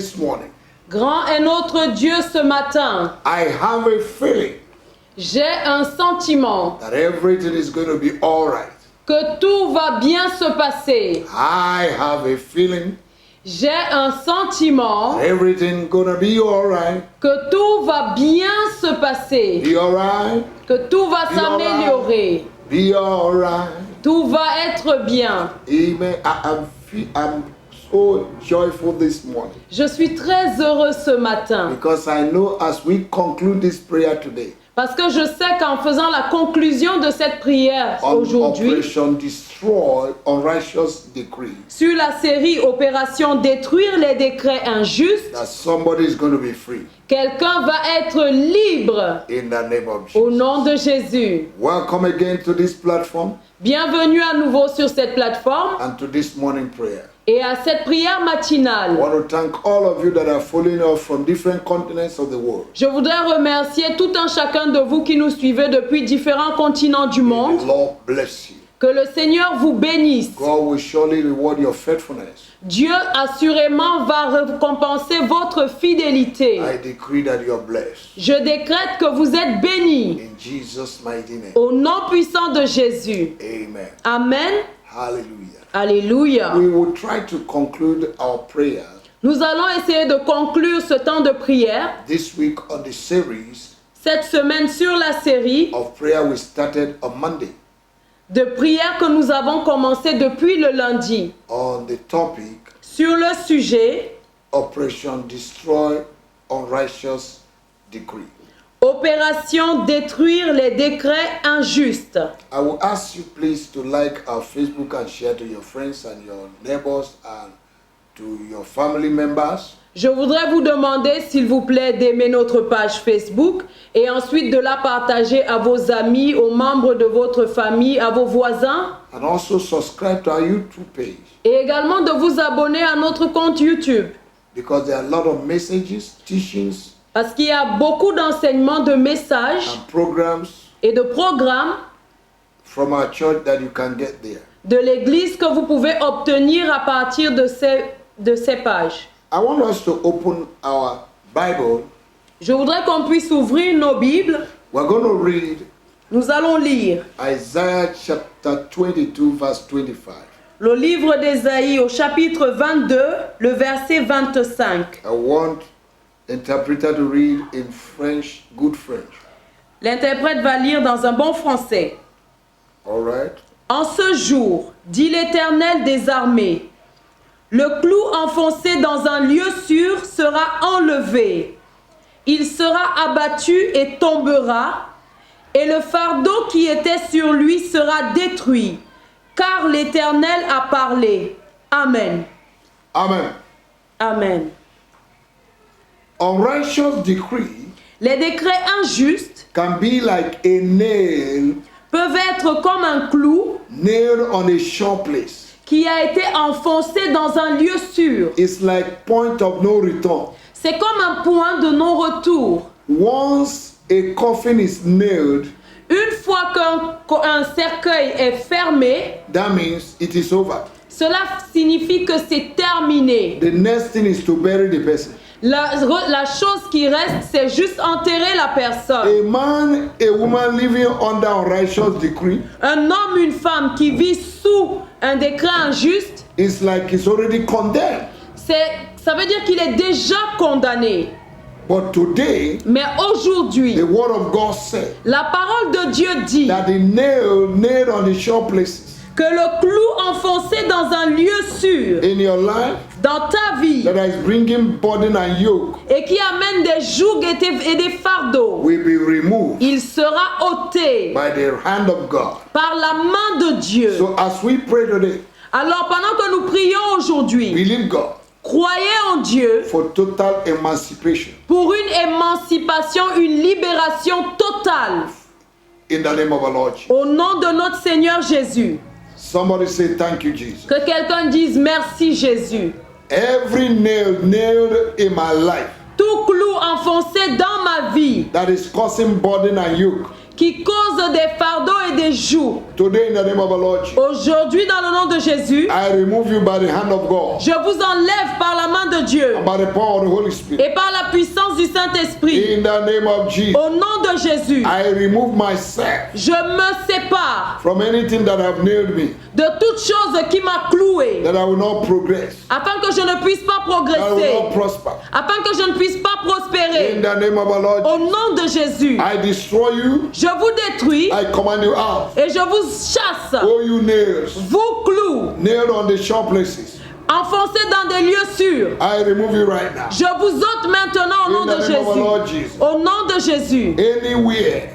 this morning. Grand est notre Dieu ce matin. I have a feeling J'ai un sentiment that everything is going to be all right. que tout va bien se passer. I have a feeling J'ai un sentiment that everything going to be all right. que tout va bien se passer. Be all right. Que tout va s'améliorer. Be all right. Tout va être bien. Amen. I'm so joyful this morning Je suis très heureux ce matin because I know as we conclude this prayer today parce que je sais qu'en faisant la conclusion de cette prière on aujourd'hui Operation Destroy Unrighteous Decree, sur la série Opération Détruire les décrets injustes, that somebody is going to be free quelqu'un va être libre in the name of au Jesus. nom de Jésus. Welcome again to this platform Bienvenue à nouveau sur cette plateforme and to this morning prayer. et à cette prière I matinale. want to thank all of you that are following us from different continents of the world. Je voudrais remercier tout un chacun de vous qui nous suivez depuis différents continents du May monde. the Lord bless you. Que le Seigneur vous bénisse. God will surely reward your faithfulness. Dieu assurément va récompenser votre fidélité. I decree that you are blessed. Je décrète que vous êtes bénis In Jesus' mighty name. au nom puissant de Jésus. Amen. Amen. Hallelujah. Alléluia. We will try to conclude our prayer Nous allons essayer de conclure ce temps de prière this week on the series cette semaine sur la série of prayer we started on Monday de prières que nous avons commencé depuis le lundi on the topic sur le sujet Operation Destroy Unrighteous Decree. Opération Détruire les décrets injustes. I will ask you please to like our Facebook and share to your friends and your neighbors and to your family members. Je voudrais vous demander, s'il vous plaît, d'aimer notre page Facebook et ensuite de la partager à vos amis, aux membres de votre famille, à vos voisins. And also subscribe to our YouTube page Et également de vous abonner à notre compte YouTube. because there are a lot of messages, teachings, Parce qu'il y a beaucoup d'enseignements, de messages and programs et de programmes from our church that you can get there. de l'Église que vous pouvez obtenir à partir de ces pages. I want us to open our Bible. Je voudrais qu'on puisse ouvrir nos Bibles. We're going to read Nous allons lire Isaiah chapter 22, verse 25. le livre d'Ésaïe au chapitre 22, le verset 25. I want interpreter to read in French, good French. L'interprète va lire dans un bon français. All right? En ce jour, dit l'Éternel des armées, le clou enfoncé dans un lieu sûr sera enlevé. Il sera abattu et tombera, et le fardeau qui était sur lui sera détruit, car l'Éternel a parlé. Amen. Amen. Amen. Unrighteous decree Les décrets injustes can be like a nail peuvent être comme un clou nailed on a sure place. qui a été enfoncé dans un lieu sûr. It's like point of no return. C'est comme un point de non-retour. Once a coffin is nailed, Une fois qu'un cercueil est fermé, that means it is over. cela signifie que c'est terminé. The next thing is to bury the person. La chose qui reste, c'est juste enterrer la personne. A man, a woman living under unrighteous decree Un homme, une femme qui vit sous un décret injuste, is like he's already condemned. ça veut dire qu'il est déjà condamné. But today, Mais aujourd'hui, the word of God said la parole de Dieu dit that the nail nailed on the sure places que le clou enfoncé dans un lieu sûr, in your life dans ta vie, that is bringing burden and yoke et qui amène des jougs et des fardeaux, will be removed il sera ôté by the hand of God. par la main de Dieu. So as we pray today, Alors pendant que nous prions aujourd'hui, believe God croyez en Dieu for total emancipation pour une émancipation, une libération totale in the name of our Lord Jesus. au nom de notre Seigneur Jésus. Somebody say thank you, Jesus. Que quelqu'un dise merci Jésus. Every nail nailed in my life Tout clou enfoncé dans ma vie that is causing burden and yoke, qui causent des fardeaux et des jougs. Today, in the name of our Lord Jesus, Aujourd'hui, dans le nom de Jésus, I remove you by the hand of God, je vous enlève par la main de Dieu and by the power of the Holy Spirit. et par la puissance du Saint-Esprit. In the name of Jesus, Au nom de Jésus, I remove myself je me sépare from anything that have nailed me, de toute chose qui m'a cloué, that I will not progress, afin que je ne puisse pas that I will progresser, not prosper. afin que je ne puisse pas In prospérer. the name of our Lord Au Jesus, nom de Jésus, I destroy you, je vous détruis I command you out. et je vous chasse. Oh, you nails, Vous clous, nailed on the sharp places, enfoncés dans des lieux sûrs. I remove you right now. Je vous ôte maintenant au nom In de the name of our Lord Jésus. Jesus, Au nom de Jésus, anywhere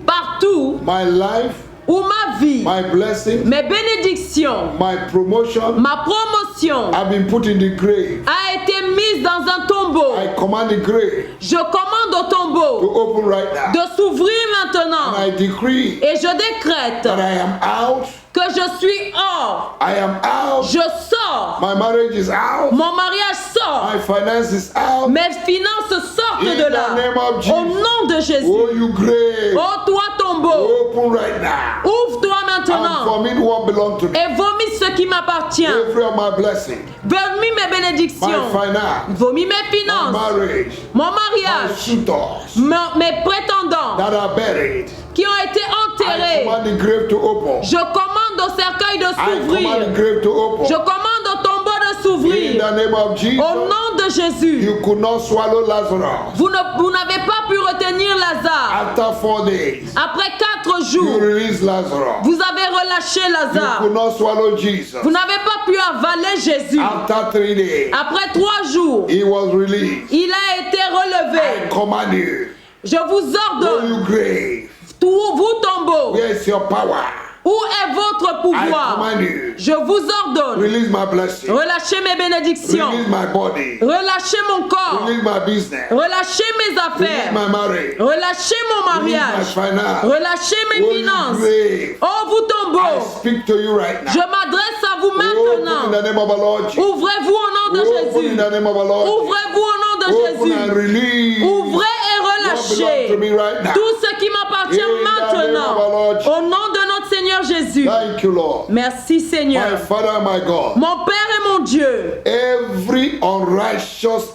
partout my life, où ma vie, my blessing, mes bénédictions, my promotion ma promotion have been put in the grave, a été mise dans un tombeau. I command the grave Je commande au to tombeau open right now. de s'ouvrir And maintenant I decree et je décrète that I am out. que je suis hors. I am out. Je sors. My marriage is out. Mon mariage sort. My finance is out. Mes finances sortent In de the là. name of Jesus. Au nom de Jésus. Oh, you grave, Oh toi tombeau, open right now. ouvre-toi And maintenant vomit what belongs to me. et vomis ce qui m'appartient. Every of my blessing, Vomis mes my bénédictions. finance, Vomis mes my finances. marriage, Mon my mariage. suitors Mes prétendants that are buried. qui ont été I enterrés. command the grave to open. Je commande au cercueil de I command s'ouvrir. the grave to open. Je commande au tombeau de In s'ouvrir. the name of Jesus, Au nom de Jésus. you could not swallow Lazarus. Vous n'avez pas pu retenir Lazare. After 4 days, Après 4 you jours, release Lazarus. vous avez relâché You Lazare. could not swallow Jesus. Vous n'avez pas pu avaler Jésus. After 3 days, Après 3 jours, he was released. il a été I relevé. command you, Je vous oh ordonne, you grave, vous tombeau, where is your power? où est votre I pouvoir? command you, Je vous ordonne, release my blessing, relâchez mes bénédictions, release my body, relâchez mon corps, release my business, relâchez mes release affaires, my marriage, relâchez mon release my mariage, finance. relâchez mes Oh, you finances. grave, Oh vous I tombeau, speak to you right je now. m'adresse à vous Open in maintenant. the name of our Lord Jesus. Ouvrez-vous au nom de Open in Jésus. the name of our Lord Jesus. Ouvrez-vous au nom de Open and Jésus. release Ouvrez et what belongs to relâchez me right now. tout ce qui m'appartient In the name of our Lord maintenant. Jesus. Au nom de notre Seigneur Jésus. Thank you, Lord. Merci My Seigneur. Father, my God. Mon Père et mon Dieu, Every unrighteous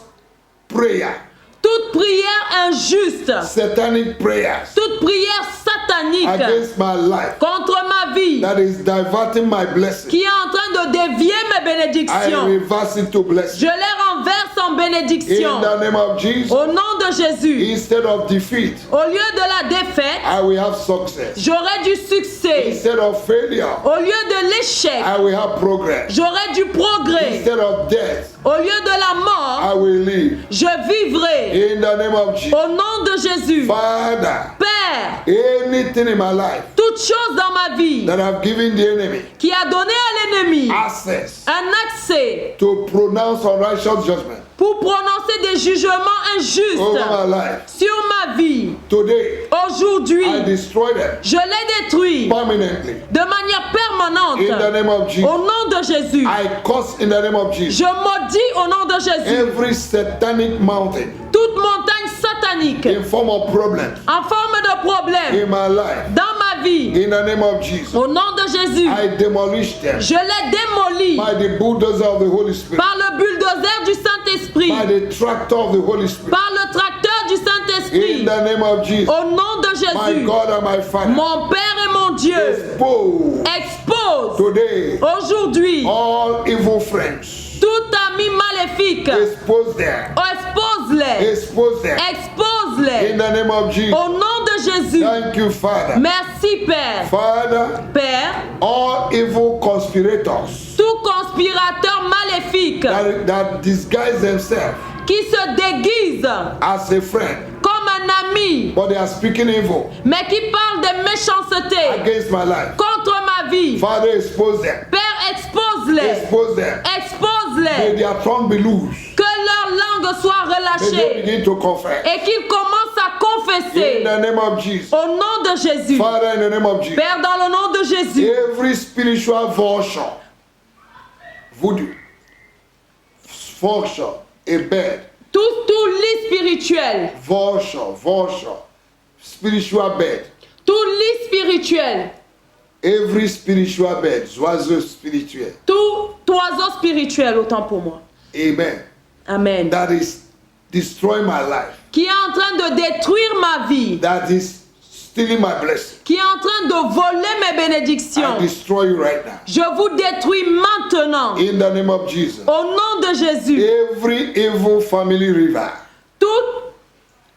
prayer, toute prière injuste, satanic prayers toute prière satanique against my life contre ma vie, that is diverting my blessing, qui est en train de dévier mes I bénédictions, reverse it to je blessing. les renverse en In bénédiction. the name of Jesus, Au nom de Jésus, instead of defeat, au lieu de la défaite, I will have success. j'aurai du succès. Instead of failure, Au lieu de l'échec, I will have progress. j'aurai du progrès. Instead of death, Au lieu de la mort, I will live. je vivrai. In the name of Jesus, Au nom de Jésus, Father, Père, anything in my life toute chose dans ma vie that I've given the enemy qui a donné à l'ennemi access un accès to pronounce unrighteous judgment pour prononcer des jugements injustes over my life, sur ma vie, today I aujourd'hui, destroy them je les détruis permanently. de manière permanente. In the name of Jesus, Au nom de Jésus, I curse in the name of Jesus je maudis au nom de Jésus every satanic mountain toute montagne satanique in form of problems en forme de problème in my life. dans ma vie. In the name of Jesus, Au nom de Jésus, I demolish them je les démolis by the bulldozer of the Holy Spirit, par le bulldozer du Saint-Esprit, by the tractor of the Holy Spirit. par le tracteur du In Saint-Esprit. the name of Jesus, Au nom de my Jésus, God and my Father, mon Père et mon Dieu, expose expose today aujourd'hui all evil friends. tout ami maléfique. Expose them. Expose-les. Expose them. In Expose-les. the name of Jesus. Au nom de Jésus. Thank you, Father. Merci Père. Father, Père, all evil conspirators tout conspirateur maléfique that disguise themselves qui se déguise as a friend, comme un ami, but they are speaking evil mais qui parle de méchanceté against my life. contre ma vie. Father, expose them. Père, expose-les. Expose them. May Expose-les. their tongue be loose. Que leur langue soit May they relâchée begin to confess. et qu'ils commencent à In confesser the name of Jesus. au nom de Jésus. Father, in the name of Jesus. Père, dans le nom de Jésus, Every spiritual voodoo, function, a bed, tout lit spirituel, spiritual bed, tout spirituel. Every spiritual bird, oiseau spirituel. Tout oiseau spirituel, autant pour moi. Amen. Amen. That is destroying my life. Qui est en train de détruire ma vie. That is stealing my blessing. Qui est en train de voler mes bénédictions. I destroy you right now. Je vous détruis maintenant. In the name of Jesus. Au nom de Jésus. Every evil family river. Toute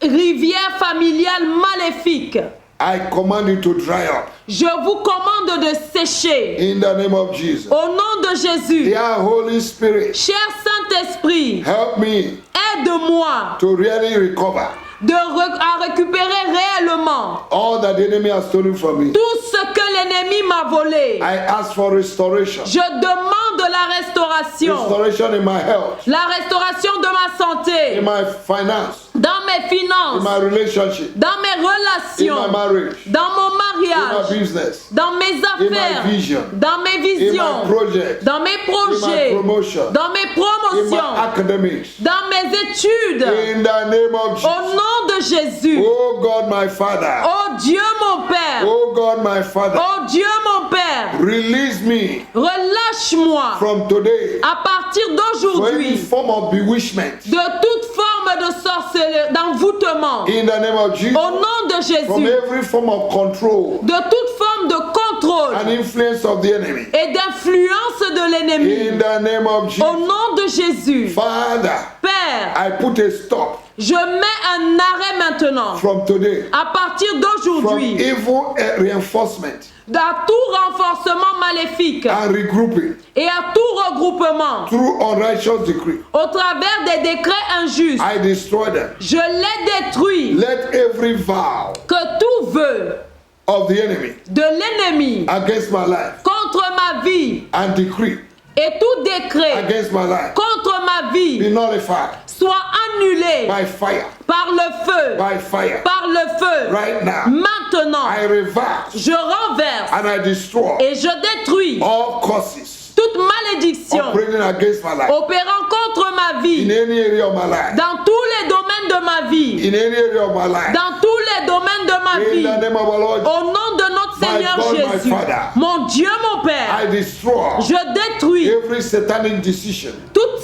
rivière familiale maléfique. I command you to dry up. Je vous commande de sécher. In the name of Jesus. Au nom de Jésus. Dear Holy Spirit. Cher Saint-Esprit. Help me. Aide-moi. To really recover. À récupérer réellement. All that the enemy has stolen from me. Tout ce que l'ennemi m'a volé. I ask for restoration. Je demande la restauration. Restoration in my health. La restauration de ma santé. In my finance. Dans mes finances. In my relationship. Dans mes relations. In my marriage. Dans mon mariage. In my business. Dans mes affaires. In my vision. Dans mes visions. In my project. Dans mes projets. In my promotion. Dans mes In promotions. my academics. Dans mes études. In the name of Jesus. Au nom de Jésus. Oh God, my Father. Oh Dieu mon Père. Oh God, my Father. Oh Dieu mon Père. Release me. Relâche-moi. From today. À partir For any d'aujourd'hui. form of bewitchment. De toute forme de sorcellerie, d'envoûtement. In the name of Jesus. Au nom de From Jésus. every form of control. De toute forme de contrôle. And influence of the enemy. Et d'influence de l'ennemi. In the name of Jesus. Au nom de Jésus. Father. Père. I put a stop. Je mets un arrêt maintenant. From today. À partir From d'aujourd'hui. evil reinforcement. À tout renforcement maléfique. And regrouping. Et à tout regroupement. Through unrighteous decree. Au travers des décrets injustes. I destroy them. Je les détruis. Let every vow. Que tout vœu. Of the enemy. De l'ennemi. Against my life. Contre ma vie. And decree. Et tout décret. Against my life. Contre ma vie. Be nullified. Soit annulé. By fire. Par le feu. By fire. Par le feu. Right now. Maintenant. I reverse. Je renverse. And I destroy. Et je détruis. All causes. Toute malédiction. Operating against my life. Opérant contre ma vie. In any area of my life. Dans tous les domaines de ma vie. In any area of my life. Dans tous les domaines de ma vie. In the name of our Lord. Au nom de notre Seigneur God, Jésus. my Father. Mon Dieu, mon Père. I destroy. Je détruis. Every satanic decision. Toute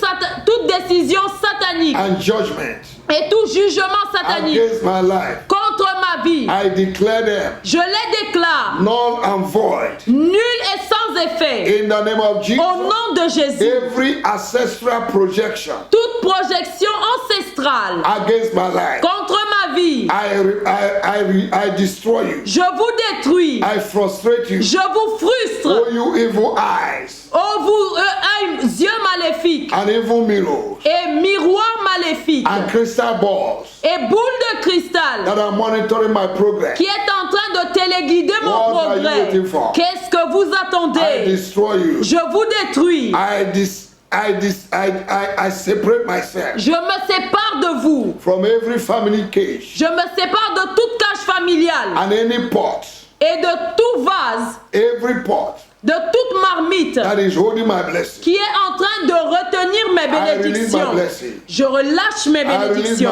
décision satanique. And judgment. Et tout jugement satanique. Against my life. Contre ma vie. I declare them. Je les déclare. Null and void. Nul et sans effet. In the name of Jesus. Au nom de Jésus. Every ancestral projection. Toute projection ancestrale. Against my life. Contre ma vie. I destroy you. Je vous détruis. I frustrate you. Je vous frustre. Oh, you evil eyes. Oh, vous, yeux maléfiques. And evil mirrors. Et miroirs maléfiques. And crystal balls. Et boules de cristal. That are monitoring my progress. Qui est en train de téléguider mon What are you progrès. waiting for? Qu'est-ce que vous I attendez? destroy you. Je vous détruis. I separate myself. Je me sépare de vous. From every family cage. Je me sépare de toute cage familiale. And any pot. Et de tout vase. Every pot. De toute marmite. That is holding my blessing. Qui est en train de retenir mes bénédictions. Je relâche mes bénédictions.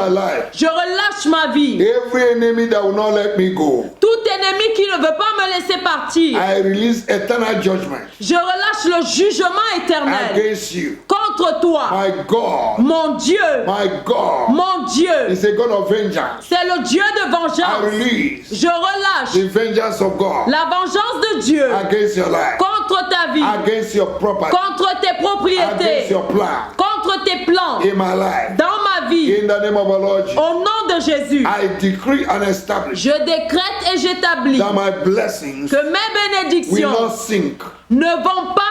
Je relâche ma vie. Every enemy that will not let me go. Tout ennemi qui ne veut pas me laisser partir. I release eternal judgment. Je relâche le jugement éternel. Against you. Contre toi. My God. Mon Dieu. My God. Mon Dieu. Is a God of vengeance. C'est le Dieu de vengeance. I release. Je relâche. The vengeance of God. La vengeance de Dieu. Against your life. Contre ta vie. Against your property. Contre tes propriétés. Against your plan. Contre tes plans. In my life. Dans ma vie. In the name of our Lord Jesus. Au nom de Jésus. I decree and establish. Je décrète et j'établis. That my blessings. Que mes bénédictions. Will not sink. Ne vont pas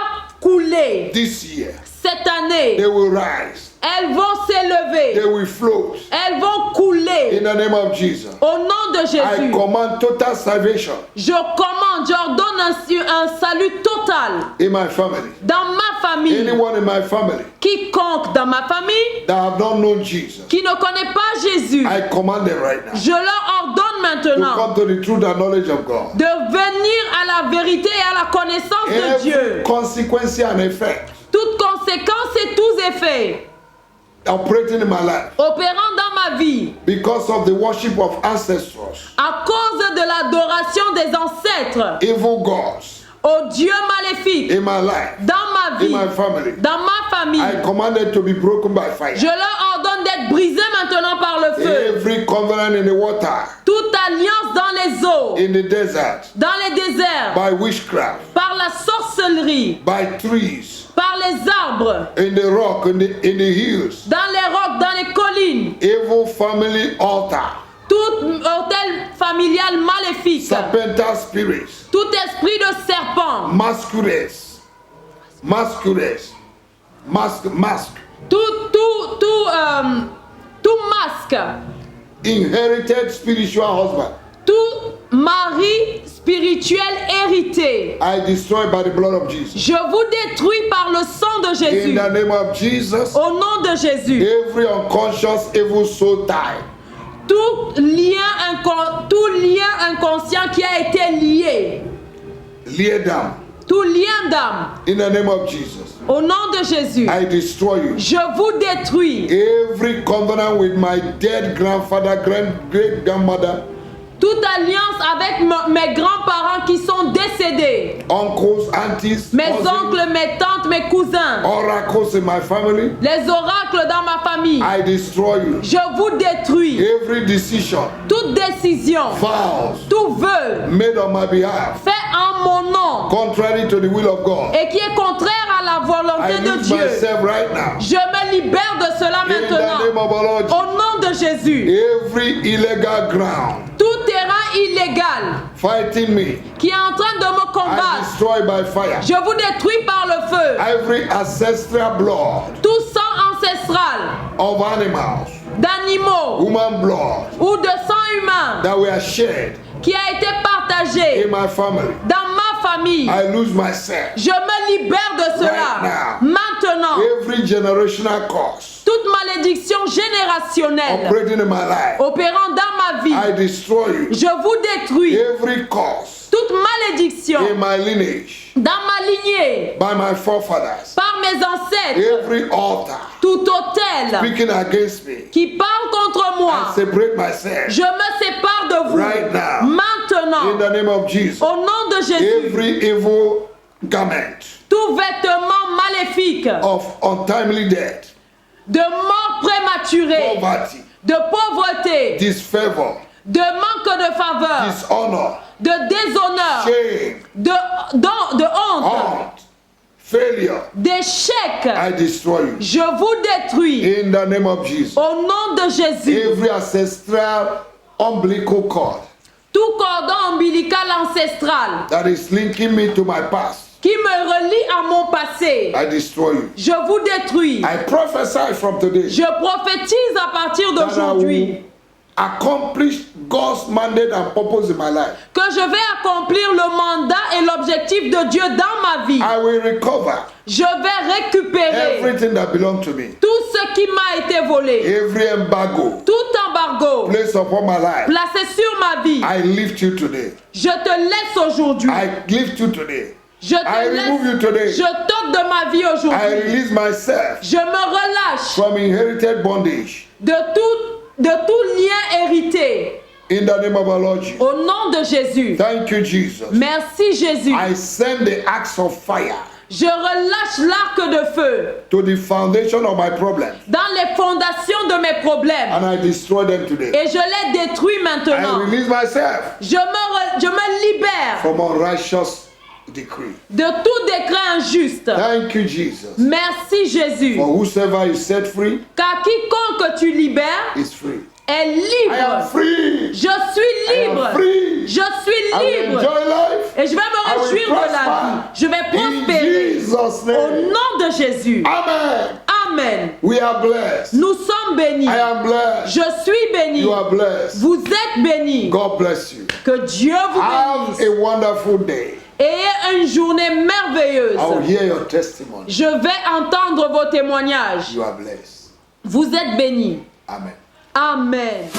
couler. This year. Cette année. They will rise. Elles vont s'élever. They will float. Elles vont couler. In the name of Jesus. Au nom de Jésus. I command total salvation. J'ordonne un salut total. In my family. Dans ma famille. Anyone in my family. Quiconque dans ma famille. That have not known Jesus. Qui ne connaît pas Jésus. I command them right now. Je leur ordonne maintenant. To come to the truth and knowledge of God. De venir à la vérité et à la connaissance de Dieu. Consequence and effect. Toutes conséquences et tous effets. Operating in my life. Opérant dans ma vie. Because of the worship of ancestors. À cause de l'adoration des mes ancêtres, evil gods aux dieux maléfiques, in my life, dans ma in vie, my family, dans ma famille. I command it to be broken by fire. Je leur ordonne d'être brisés maintenant par le feu. Every covenant in the water, Toute alliance dans les eaux, in the desert, dans les déserts, by witchcraft, par la sorcellerie, by trees, par les arbres, in the rock, in the hills, dans les rocs, dans les collines, evil family altar, tout hôtel familial maléfique, serpental spirits, tout esprit de serpent, masquerades, mask, tout masque, inherited spiritual husband, tout mari spirituel hérité. I destroy by the blood of Jesus. Je vous détruis par le sang de In Jésus. the name of Jesus, Au nom de Jésus. every unconscious evil soul tie, Tout lien inconscient qui a été lié. lay down. Tout lien d'âme. In the name of Jesus, Au nom de Jésus. I destroy you. Je vous détruis. Every covenant with my dead grandfather, great grandmother, Toute alliance avec mes grands-parents qui sont décédés. uncles, aunties, Mes cousins, oncles, mes tantes, mes cousins. oracles in my family, Les oracles dans ma famille. I destroy you. Je vous détruis. Every decision, Toute décision. vows Tout vœu. made on my behalf, Fait en mon nom. contrary to the will of God, Et qui est contraire à la I volonté de lose Dieu. myself right now. Je me libère de cela In the name maintenant. of our Lord, Au nom de Jésus. every illegal ground Tout terrain illégal fighting me, qui est en train de me I combattre, destroy by fire. je vous détruis par le feu. Every ancestral blood Tout sang ancestral of animals, d'animaux human blood ou de sang humain that were shed qui a été partagé in my family, dans ma famille, I lose myself. je me libère de cela. Right now. Maintenant, Every generational curse toute malédiction générationnelle operating in my life, opérant dans ma vie, I destroy you. je vous détruis. Every curse Toute malédiction in my lineage, dans ma lignée, by my forefathers, par mes ancêtres, every altar tout autel speaking against me, qui parle contre moi, I separate myself je me sépare de vous. right now. In Maintenant, the name of Jesus. au nom de Jésus, Every evil garment tout vêtement maléfique of untimely death, de mort prématurée, poverty, de pauvreté, disfavor, de manque de faveur, dishonor, de déshonneur, shame, de honte, honor, failure, d'échec, I destroy you. je vous détruis. In the name of Jesus. Au nom de Jésus, Every ancestral umbilical cord tout cordon ombilical ancestral that is linking me to my past, qui me relie à mon passé, I destroy you. je vous détruis. I prophesy from today Je prophétise à partir that I d'aujourd'hui will accomplish God's mandate and purpose in my life. que je vais accomplir le mandat et l'objectif de Dieu dans ma vie. I will recover Je vais récupérer everything that belongs to me. tout ce qui m'a été volé, Every embargo tout embargo placed upon my life, placé sur ma vie. I lift you today. Je te laisse aujourd'hui. I lift you today. Je I te remove you today. laisse. Je t'ôte de ma vie I aujourd'hui. release myself Je me relâche from inherited bondage. de tout lien hérité. In the name of our Lord Jesus. Au nom de Jésus. Thank you, Jesus. Merci Jésus. I send the axe of fire Je relâche l'arc de feu to the foundation of my problem, dans les fondations de mes problèmes and I destroy them today. et je les détruis I maintenant. release myself Je me libère from unrighteous decree. de tout décret injuste. Thank you, Jesus. Merci Jésus. For whosoever is set free Car quiconque tu libères is free. est I am libre. free. Je suis I am libre. free. Je suis I will libre. enjoy life. Et je vais me I will réjouir de la vie. prosper. Je vais In prospérer. Jesus' Au name. nom de Jésus. Amen. Amen. We are blessed. Nous sommes bénis. I am blessed. Je suis béni. You are blessed. Vous êtes bénis. God bless you. Que Dieu vous Have bénisse. a wonderful day. Ayez une journée merveilleuse. I will hear your testimony. Je vais entendre vos témoignages. You are blessed. Vous êtes bénis. Amen. Amen.